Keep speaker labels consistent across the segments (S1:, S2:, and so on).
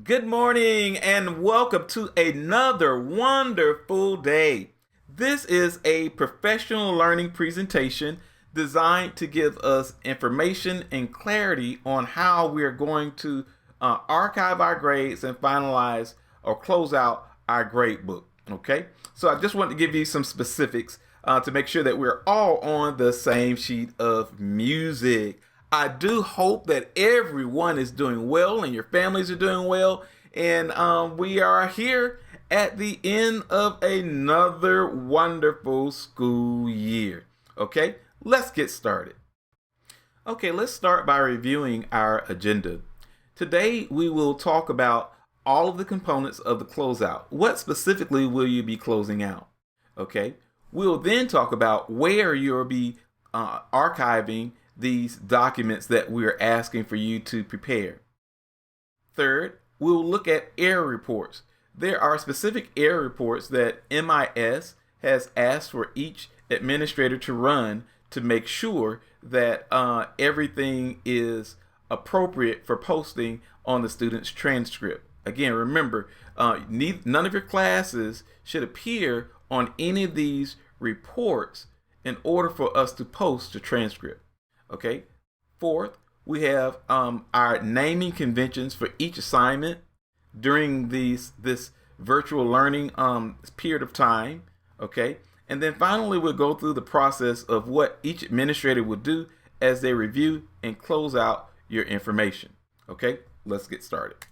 S1: Good morning and welcome to another wonderful day. This is a professional learning presentation designed to give us information and clarity on how we are going to archive our grades and finalize or close out our grade book. Okay, so I just want to give you some specifics to make sure that we're all on the same sheet of music. I do hope that everyone is doing well and your families are doing well. And we are here at the end of another wonderful school year. Okay, let's get started. Okay, let's start by reviewing our agenda. Today, we will talk about all of the components of the closeout. What specifically will you be closing out? Okay, we'll then talk about where you'll be archiving these documents that we're asking for you to prepare. Third, we'll look at error reports. There are specific error reports that MIS has asked for each administrator to run to make sure that everything is appropriate for posting on the student's transcript. Again, remember, none of your classes should appear on any of these reports in order for us to post the transcript. Okay. Fourth, we have our naming conventions for each assignment during this virtual learning period of time. Okay. And then finally, we'll go through the process of what each administrator will do as they review and close out your information. Okay. Let's get started.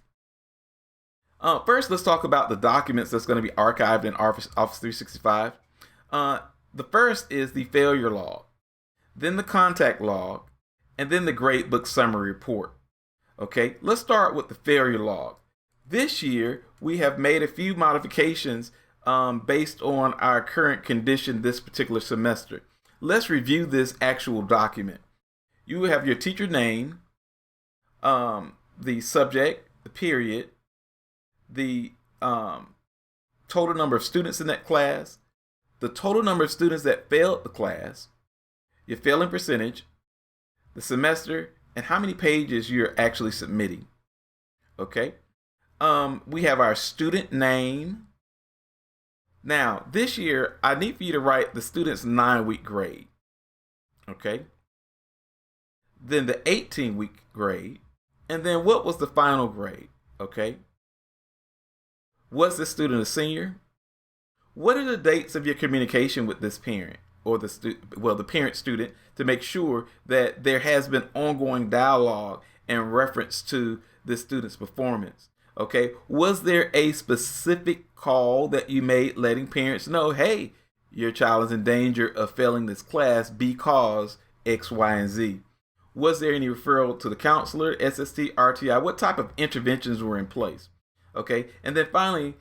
S1: First, let's talk about the documents that's going to be archived in Office 365. The first is the failure log, then the contact log, and then the gradebook summary report. Okay, let's start with the failure log. This year, we have made a few modifications based on our current condition this particular semester. Let's review this actual document. You have your teacher name, the subject, the period, the total number of students in that class, the total number of students that failed the class, your failing percentage, the semester, and how many pages you're actually submitting. Okay. We have our student name. Now, this year, I need for you to write the student's 9-week grade. Okay. Then the 18-week grade. And then what was the final grade? Okay. Was this student a senior? What are the dates of your communication with this parent or the parent student to make sure that there has been ongoing dialogue in reference to the student's performance? Okay, was there a specific call that you made letting parents know, hey, your child is in danger of failing this class because X, Y, and Z? Was there any referral to the counselor, SST, RTI? What type of interventions were in place? Okay, and then finally,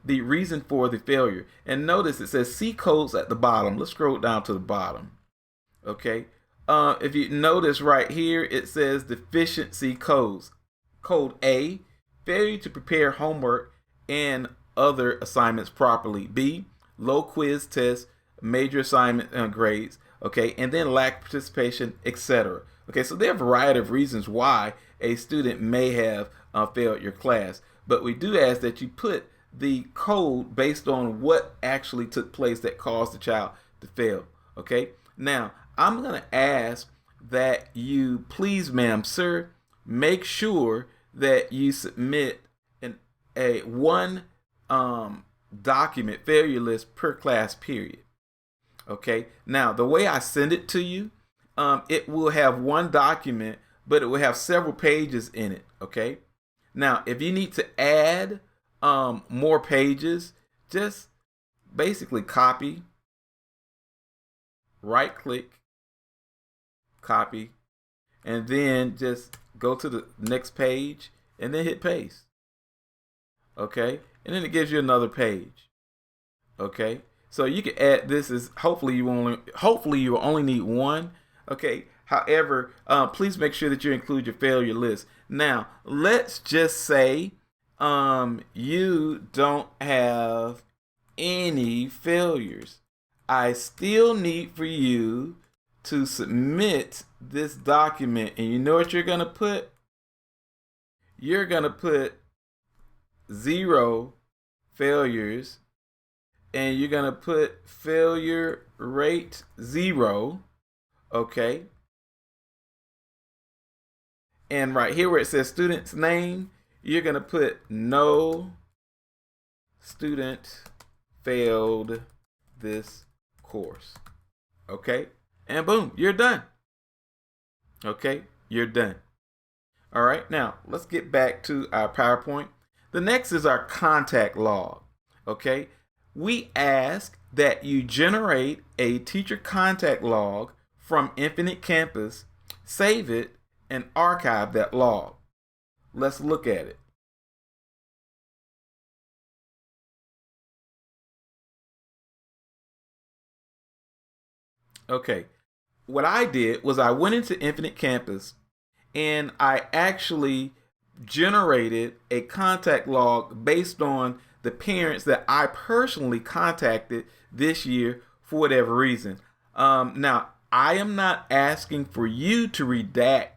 S1: the reason for the failure. And notice it says C codes at the bottom. Let's scroll down to the bottom. Okay. If you notice right here, it says deficiency codes. Code A, failure to prepare homework and other assignments properly. B, low quiz test, major assignment grades. Okay. And then lack participation, etc. Okay. So there are a variety of reasons why a student may have failed your class. But we do ask that you put the code based on what actually took place that caused the child to fail. Okay. Now, I'm going to ask that you please, ma'am, sir, make sure that you submit one document failure list per class period. Okay. Now, the way I send it to you, it will have one document, but it will have several pages in it. Okay. Now, if you need to add more pages, just basically copy, right click, copy, and then just go to the next page and then hit paste. Okay, and then it gives you another page. Okay, so you can add this as hopefully you will only need one. Okay. However, please make sure that you include your failure list. Now, let's just say you don't have any failures. I still need for you to submit this document. And you know what you're going to put? You're going to put 0 failures, and you're going to put failure rate 0, okay? And right here where it says student's name, you're going to put no student failed this course, okay? And boom, you're done. Okay, you're done. All right, now let's get back to our PowerPoint. The next is our contact log, okay? We ask that you generate a teacher contact log from Infinite Campus, save it, and archive that log. Let's look at it. Okay, what I did was I went into Infinite Campus and I actually generated a contact log based on the parents that I personally contacted this year for whatever reason. Now, I am not asking for you to redact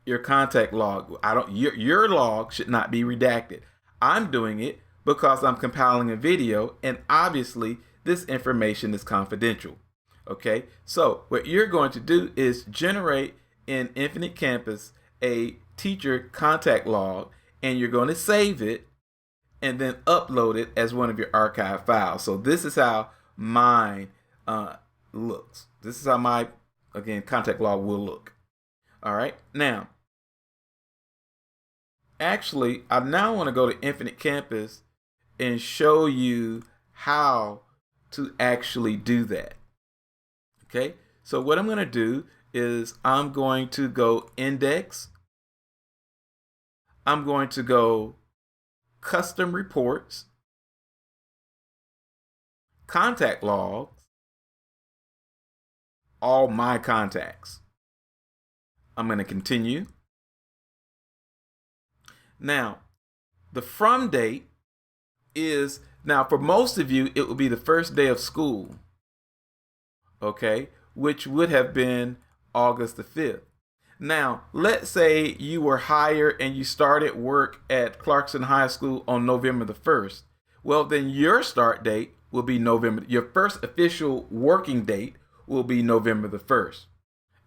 S1: your contact log. Your log should not be redacted. I'm doing it because I'm compiling a video, and obviously this information is confidential. Okay, so what you're going to do is generate in Infinite Campus a teacher contact log, and you're going to save it and then upload it as one of your archive files. So this is how mine looks. This is how my, again, contact log will look. All right, now, actually, I now want to go to Infinite Campus and show you how to actually do that. Okay, so what I'm going to do is I'm going to go index. I'm going to go custom reports, contact logs, all my contacts. I'm going to continue. Now, the from date is, now for most of you, it will be the first day of school. Okay, which would have been August the 5th. Now, let's say you were hired and you started work at Clarkston High School on November the 1st. Well, then your start date will be November. Your first official working date will be November the 1st.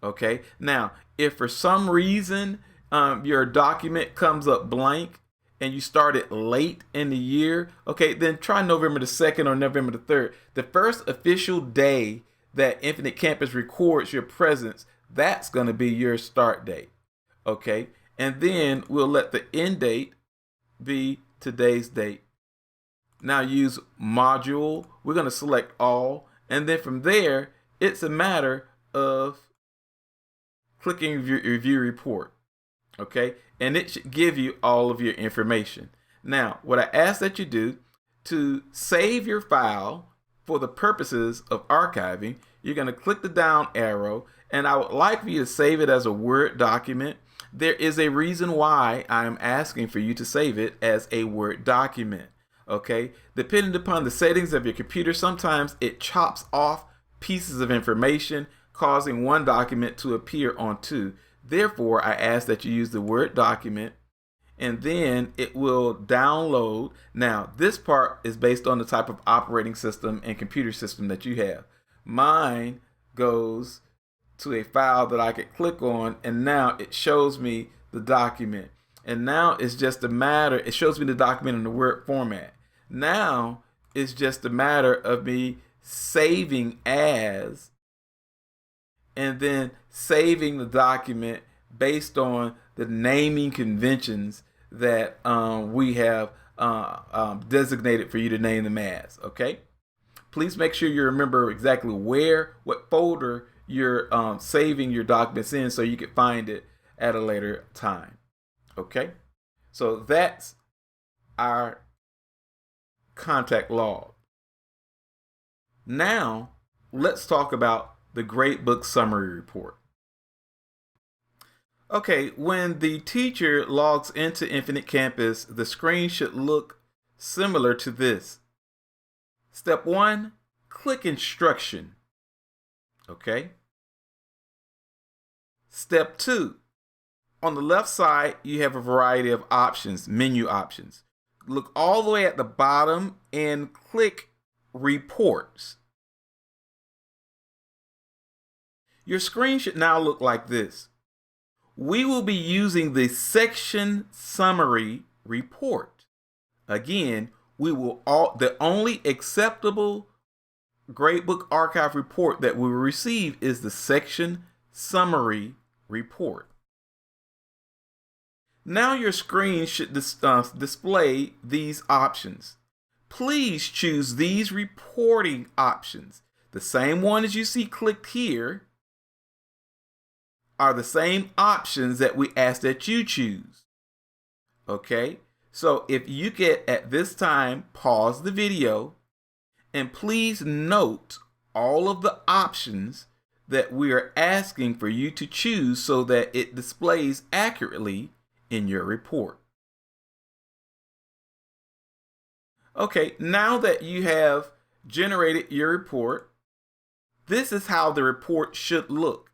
S1: Okay, now, if for some reason your document comes up blank and you started late in the year, okay, then try November the 2nd or November the 3rd. The first official day that Infinite Campus records your presence, that's going to be your start date, okay? And then we'll let the end date be today's date. Now use module. We're going to select all, and then from there, it's a matter of clicking review report, okay? And it should give you all of your information. Now, what I ask that you do to save your file for the purposes of archiving, you're going to click the down arrow, and I would like for you to save it as a Word document. There is a reason why I'm asking for you to save it as a Word document, okay? Depending upon the settings of your computer, sometimes it chops off pieces of information, causing one document to appear on two. Therefore, I ask that you use the Word document, and then it will download. Now, this part is based on the type of operating system and computer system that you have. Mine goes to a file that I could click on, and now it shows me the document. And now it's just a matter, it shows me the document in the Word format. Now it's just a matter of me saving as, and then saving the document based on the naming conventions that we have designated for you to name them as, okay? Please make sure you remember exactly what folder you're saving your documents in so you can find it at a later time, okay? So that's our contact log. Now, let's talk about the Gradebook Summary Report. Okay, when the teacher logs into Infinite Campus, the screen should look similar to this. Step 1, click Instruction. Okay. Step 2, on the left side, you have a variety of options, menu options. look all the way at the bottom and click Reports. Your screen should now look like this. We will be using the section summary report. Again, the only acceptable Gradebook Archive report that we will receive is the section summary report. Now your screen should display these options. Please choose these reporting options. The same one as you see clicked here are the same options that we ask that you choose. Okay, so if you get at this time, pause the video and please note all of the options that we are asking for you to choose so that it displays accurately in your report. Okay, now that you have generated your report, this is how the report should look.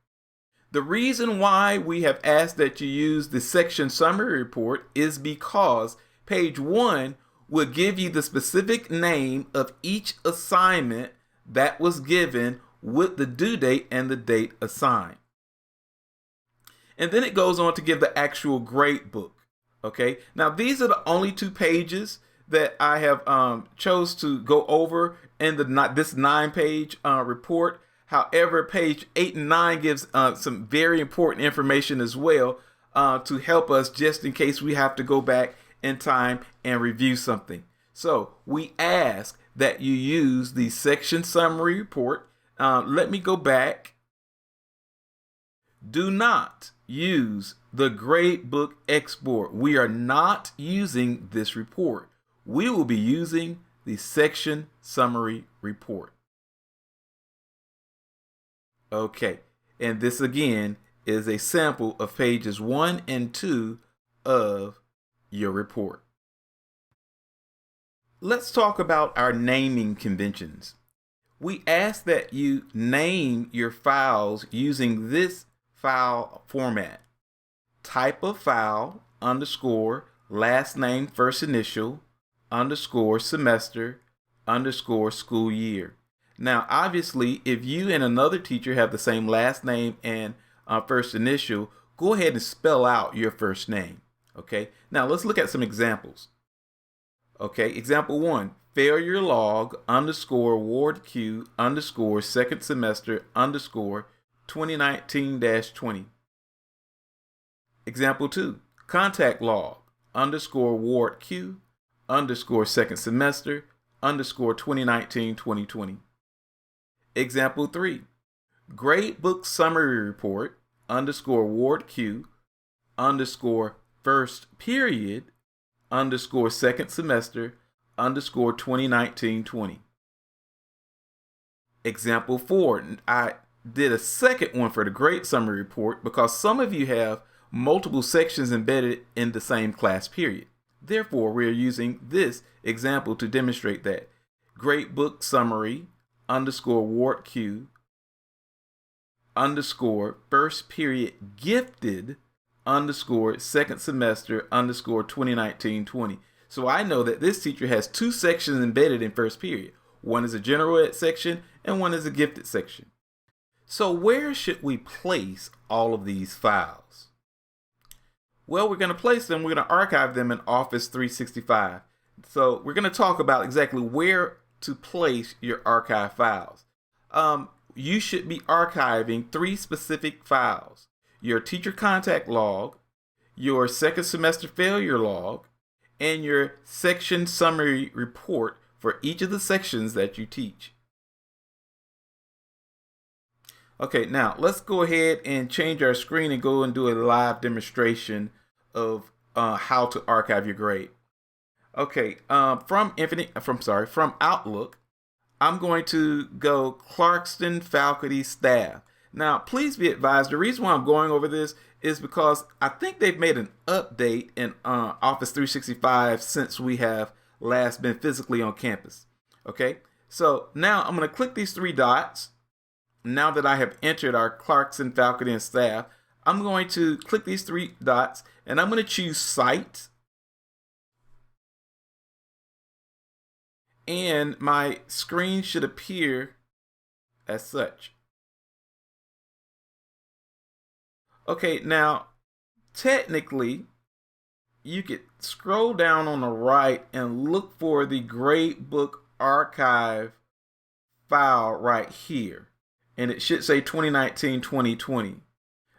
S1: The reason why we have asked that you use the section summary report is because page 1 will give you the specific name of each assignment that was given with the due date and the date assigned. And then it goes on to give the actual grade book. Okay, now these are the only 2 pages that I have chose to go over in this 9-page report. However, page 8 and 9 gives some very important information as well to help us just in case we have to go back in time and review something. So we ask that you use the section summary report. Let me go back. Do not use the Gradebook export. We are not using this report. We will be using the section summary report. Okay, and this again is a sample of pages 1 and 2 of your report. Let's talk about our naming conventions. We ask that you name your files using this file format: type of file _ last name first initial _ semester _ school year. Now, obviously, if you and another teacher have the same last name and first initial, go ahead and spell out your first name. Okay, now let's look at some examples. Okay, example 1, failure log _ ward Q _ second semester _ 2019-20. Example 2, contact log _ ward Q _ second semester _ 2019-2020. Example 3, Gradebook Summary Report _ ward Q _ first period _ second semester _ 2019-20. Example 4, I did a second one for the grade summary report because some of you have multiple sections embedded in the same class period. Therefore, we are using this example to demonstrate that. Gradebook Summary _ ward Q _ first period gifted _ second semester _ 2019-20. So I know that this teacher has 2 sections embedded in first period. One is a general ed section and one is a gifted section. So where should we place all of these files? Well, we're going to place them, we're going to archive them in Office 365. So we're going to talk about exactly where to place your archive files. You should be archiving 3 specific files: your teacher contact log, your second semester failure log, and your section summary report for each of the sections that you teach. Okay, now let's go ahead and change our screen and go and do a live demonstration of how to archive your grade. Okay, from Outlook, I'm going to go Clarkston faculty staff. Now, please be advised, the reason why I'm going over this is because I think they've made an update in Office 365 since we have last been physically on campus. Okay, so now I'm going to click these 3 dots. Now that I have entered our Clarkston faculty and staff, I'm going to click these 3 dots and I'm going to choose Site. and my screen should appear as such. Okay, now technically you could scroll down on the right and look for the Gradebook archive file right here, and it should say 2019-2020.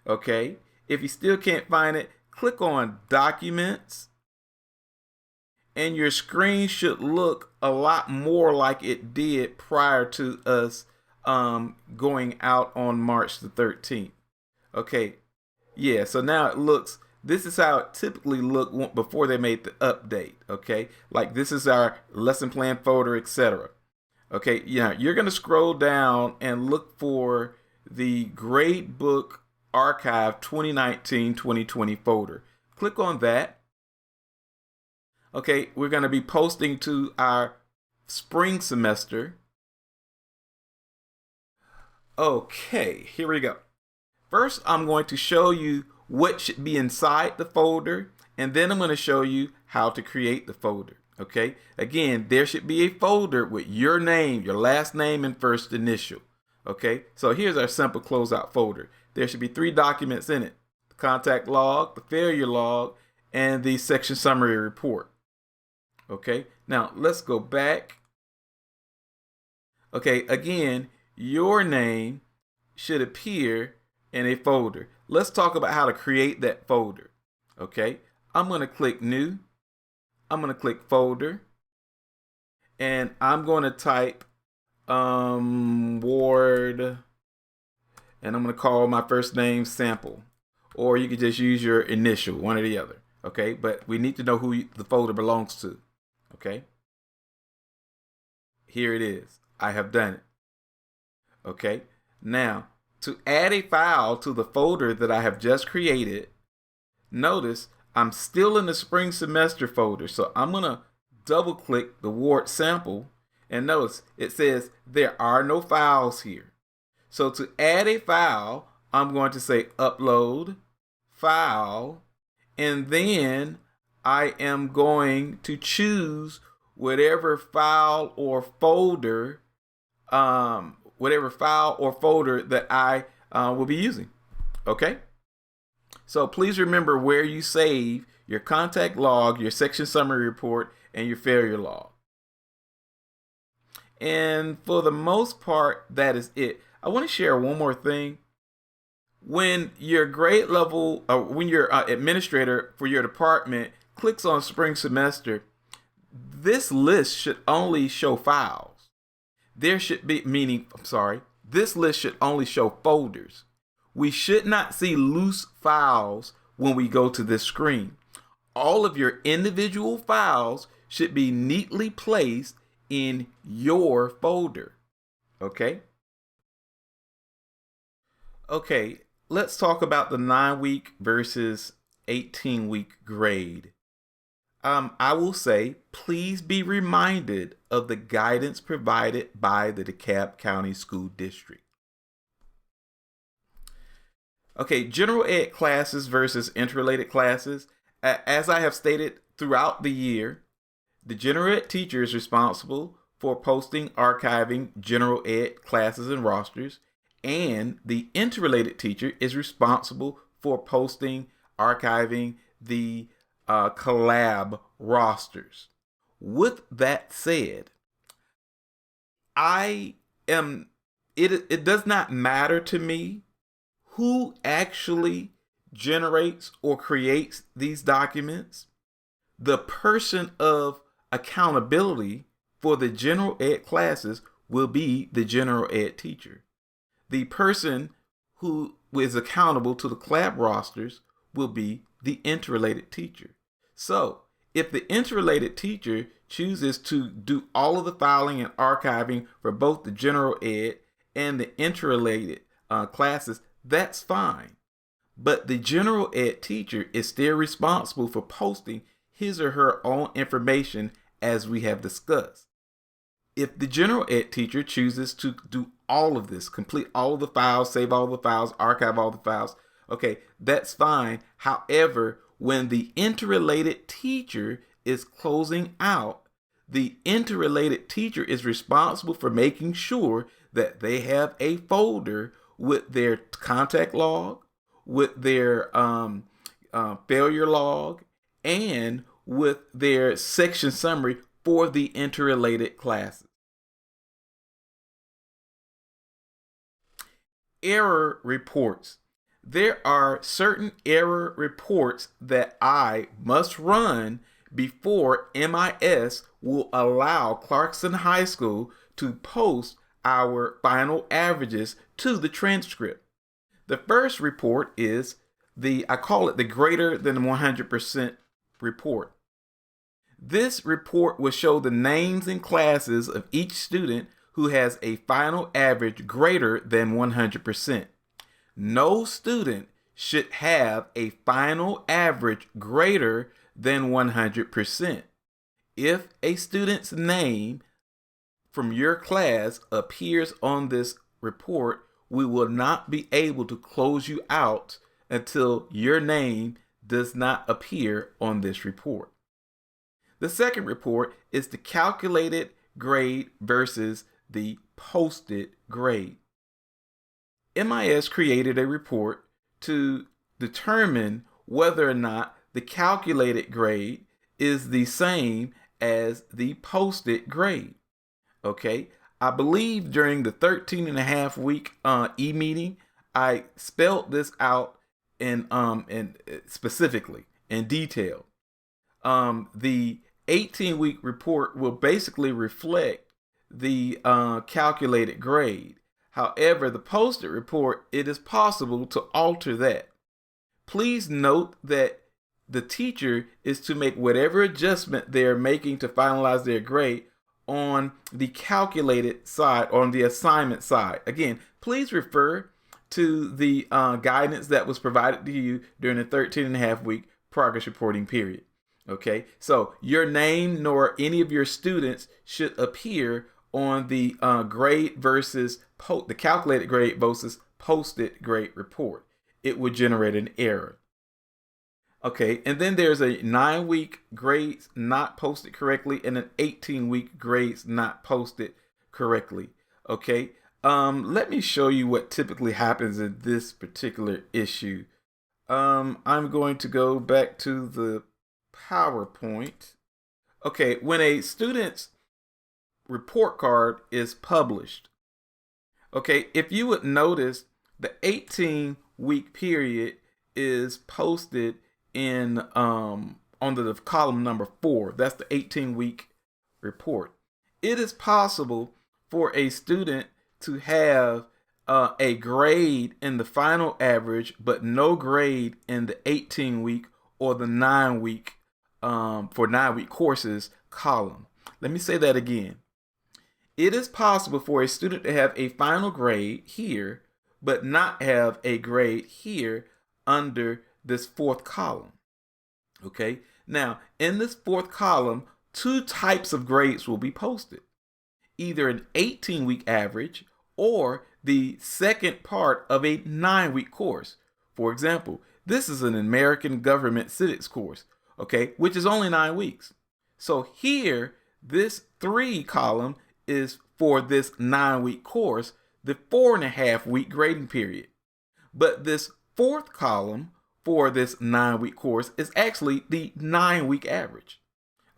S1: Okay, if you still can't find it, click on Documents, and your screen should look a lot more like it did prior to us going out on March the 13th. Okay, yeah, so now it looks, this is how it typically looked before they made the update. Okay, like this is our lesson plan folder, etc. Okay, yeah, you're going to scroll down and look for the Gradebook Archive 2019-2020 folder. Click on that. Okay, we're going to be posting to our spring semester. Okay, here we go. First, I'm going to show you what should be inside the folder, and then I'm going to show you how to create the folder. Okay, again, there should be a folder with your name, your last name, and first initial. Okay, so here's our simple closeout folder. There should be 3 documents in it: the contact log, the failure log, and the section summary report. Okay, now let's go back. Okay, again, your name should appear in a folder. Let's talk about how to create that folder. Okay, I'm going to click New. I'm going to click Folder, and I'm going to type Ward, and I'm going to call my first name Sample, or you can just use your initial, one or the other. Okay, but we need to know who the folder belongs to. Okay, here it is. I have done it. Okay, now to add a file to the folder that I have just created, notice I'm still in the spring semester folder, so I'm going to double click the Ward sample, and notice it says there are no files here. So to add a file, I'm going to say Upload, File, and then I am going to choose whatever file or folder that I will be using. Okay? So please remember where you save your contact log, your section summary report, and your failure log. And for the most part, that is it. I want to share one more thing. When your grade level, when your administrator for your department clicks on spring semester, this list should only show files. This list should only show folders. We should not see loose files when we go to this screen. All of your individual files should be neatly placed in your folder. Okay? Okay, let's talk about the 9-week versus 18-week grade. I will say, please be reminded of the guidance provided by the DeKalb County School District. Okay, general ed classes versus interrelated classes. As I have stated throughout the year, the general ed teacher is responsible for posting, archiving general ed classes and rosters, and the interrelated teacher is responsible for posting, archiving the collab rosters. With that said, it does not matter to me who actually generates or creates these documents. The person of accountability for the general ed classes will be the general ed teacher. The person who is accountable to the collab rosters will be the interrelated teacher. So if the interrelated teacher chooses to do all of the filing and archiving for both the general ed and the interrelated classes, that's fine. But the general ed teacher is still responsible for posting his or her own information, as we have discussed. If the general ed teacher chooses to do all of this, complete all of the files, save all the files, archive all the files, okay, that's fine. However, when the interrelated teacher is closing out, the interrelated teacher is responsible for making sure that they have a folder with their contact log, with their failure log, and with their section summary for the interrelated classes. Error reports. There are certain error reports that I must run before MIS will allow Clarkston High School to post our final averages to the transcript. The first report is I call it the greater than 100% report. This report will show the names and classes of each student who has a final average greater than 100%. No student should have a final average greater than 100%. If a student's name from your class appears on this report, we will not be able to close you out until your name does not appear on this report. The second report is the calculated grade versus the posted grade. MIS created a report to determine whether or not the calculated grade is the same as the posted grade. Okay, I believe during the 13 and a half week e-meeting, I spelled this out in specifically in detail. The 18-week report will basically reflect the calculated grade. However, the posted report, it is possible to alter that. Please note that the teacher is to make whatever adjustment they're making to finalize their grade on the calculated side, on the assignment side. Again, please refer to the guidance that was provided to you during the 13 and a half week progress reporting period. Okay, so your name nor any of your students should appear on the grade versus the calculated grade versus posted grade report. It would generate an error. Okay, and then there's a 9-week grades not posted correctly and an 18-week grades not posted correctly. Okay, let me show you what typically happens in this particular issue. I'm going to go back to the PowerPoint. Okay, when a student's report card is published, okay, if you would notice, the 18-week period is posted in on the column number 4. That's the 18-week report. It is possible for a student to have a grade in the final average, but no grade in the 18-week or the 9-week for 9-week courses column. Let me say that again. It is possible for a student to have a final grade here, but not have a grade here under this 4th column. Okay, now in this 4th column, 2 types of grades will be posted. Either an 18-week average or the second part of a 9-week course. For example, this is an American Government Civics course, okay, which is only 9 weeks. So here, this 3 column is for this 9-week course, the 4.5 week grading period. But this 4th column for this 9-week course is actually the 9-week average.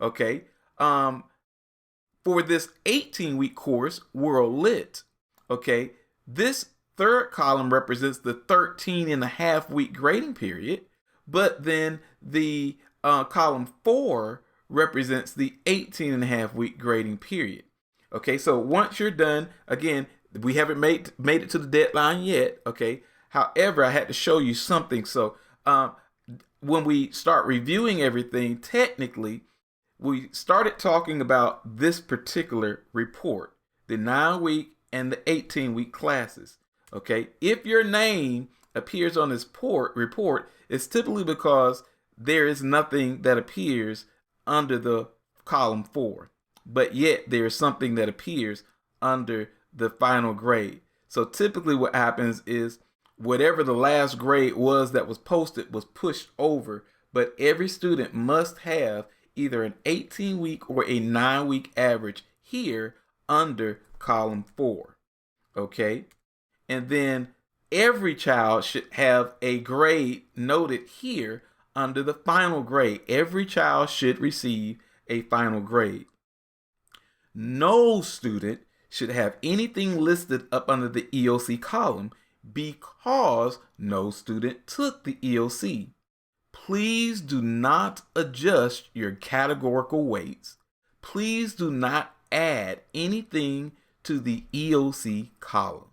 S1: Okay. For this 18-week course, World Lit, okay, this 3rd column represents the 13.5 week grading period, but then the column 4 represents the 18.5 week grading period. Okay, so once you're done, again, we haven't made it to the deadline yet, okay? However, I had to show you something. So when we start reviewing everything, technically, we started talking about this particular report, the 9-week and the 18-week classes, okay? If your name appears on this report, it's typically because there is nothing that appears under the column 4. But yet there is something that appears under the final grade. So typically what happens is whatever the last grade was that was posted was pushed over, but every student must have either an 18-week or a 9-week average here under column 4. Okay? And then every child should have a grade noted here under the final grade. Every child should receive a final grade. No student should have anything listed up under the EOC column because no student took the EOC. Please do not adjust your categorical weights. Please do not add anything to the EOC column.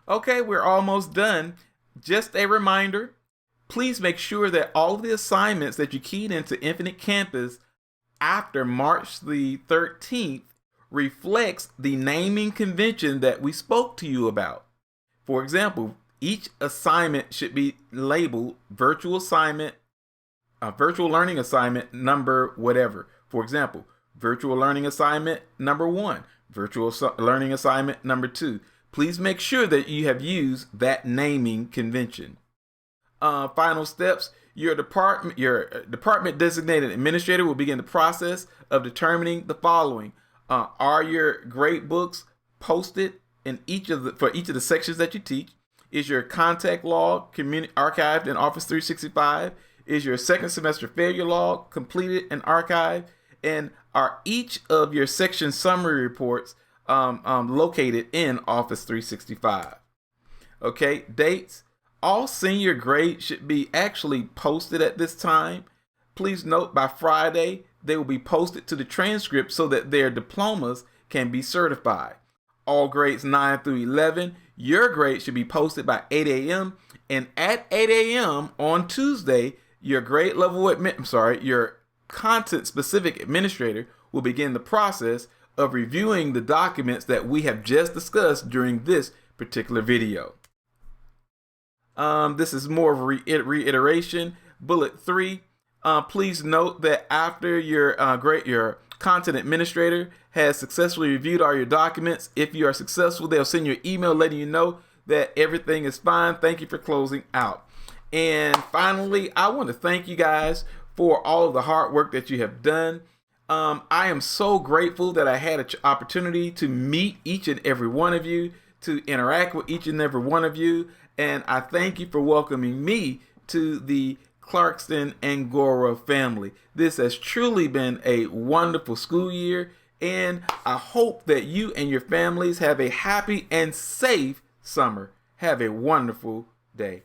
S1: Okay, we're almost done. Just a reminder, please make sure that all of the assignments that you keyed into Infinite Campus after March the 13th reflects the naming convention that we spoke to you about. For example, each assignment should be labeled virtual assignment, virtual learning assignment number whatever. For example, virtual learning assignment number 1, virtual learning assignment number 2. Please make sure that you have used that naming convention. Final steps. Your department designated administrator will begin the process of determining the following. Are your grade books posted in for each of the sections that you teach? Is your contact log archived in Office 365? Is your second semester failure log completed and archived? And are each of your section summary reports located in Office 365? Okay, dates. All senior grades should be actually posted at this time. Please note by Friday, they will be posted to the transcript so that their diplomas can be certified. All grades 9 through 11, your grade should be posted by 8 a.m. And at 8 a.m. on Tuesday, your grade level your content specific administrator will begin the process of reviewing the documents that we have just discussed during this particular video. This is more of a reiteration. Bullet 3. Please note that after your content administrator has successfully reviewed all your documents, if you are successful, they'll send you an email letting you know that everything is fine. Thank you for closing out. And finally, I want to thank you guys for all of the hard work that you have done. I am so grateful that I had an opportunity to meet each and every one of you, to interact with each and every one of you. And I thank you for welcoming me to the Clarkston and Gora family. This has truly been a wonderful school year, and I hope that you and your families have a happy and safe summer. Have a wonderful day.